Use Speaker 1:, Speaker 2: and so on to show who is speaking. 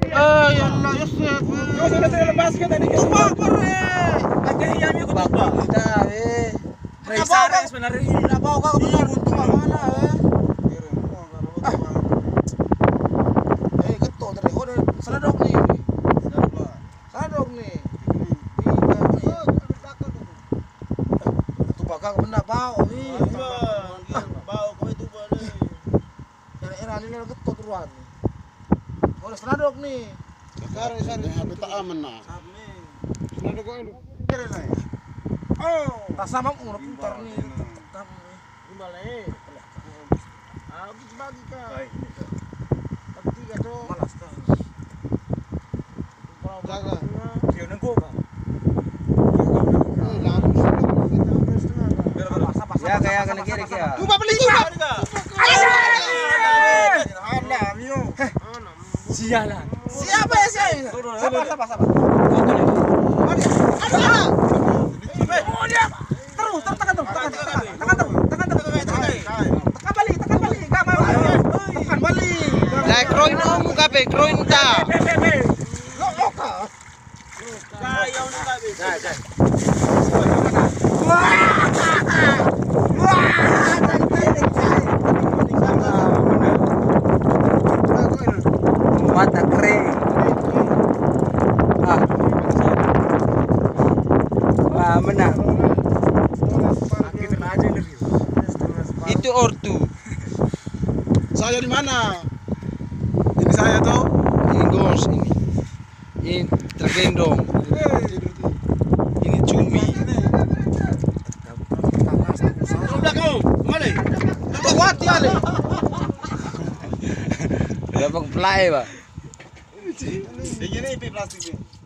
Speaker 1: Ya Allah, Yosef.
Speaker 2: Sudah lepas ke tadi.
Speaker 1: Tumbang pare.
Speaker 2: Lagi yang ikut tumbang.
Speaker 1: Besar sebenarnya. Enggak mau kau benar tumbang mana ketok tadi. Oh, seladok nih. Seladok nih. Tumbang kau benar bau.
Speaker 2: Bau kau itu boleh.
Speaker 1: Era ini ketok turuan. Oh, seladok nih.
Speaker 3: Sekarang habis tak aman nak. Seladok kau ini.
Speaker 2: Oh,
Speaker 1: Tak sama mau putar nih.
Speaker 2: gimana? Habis bagi kau. Tiga tuh.
Speaker 1: Malas kan.
Speaker 3: Jaga.
Speaker 2: Dia nengko kah?
Speaker 1: Ya kayak kena kiri ya.
Speaker 2: Tumbang beli tumbang.
Speaker 1: Allah, mio.
Speaker 2: Sialan.
Speaker 1: Siapa ya saya? Sabar. Terus tekan terus. Tekan balik. Enggak mau. Tekan balik.
Speaker 3: Lah kroin om kape kroin ta.
Speaker 1: Loka.
Speaker 2: Kaya nak habis.
Speaker 1: Mata kering. Menang. Itu ortu.
Speaker 3: Saya di mana?
Speaker 1: Ini saya tuh. Ini gos ini. Ini tergendong. Ini cumi.
Speaker 2: Belakang. Mana?
Speaker 1: Kuat ya le. Berapa pelai, Pak?
Speaker 2: Ini plastik ni.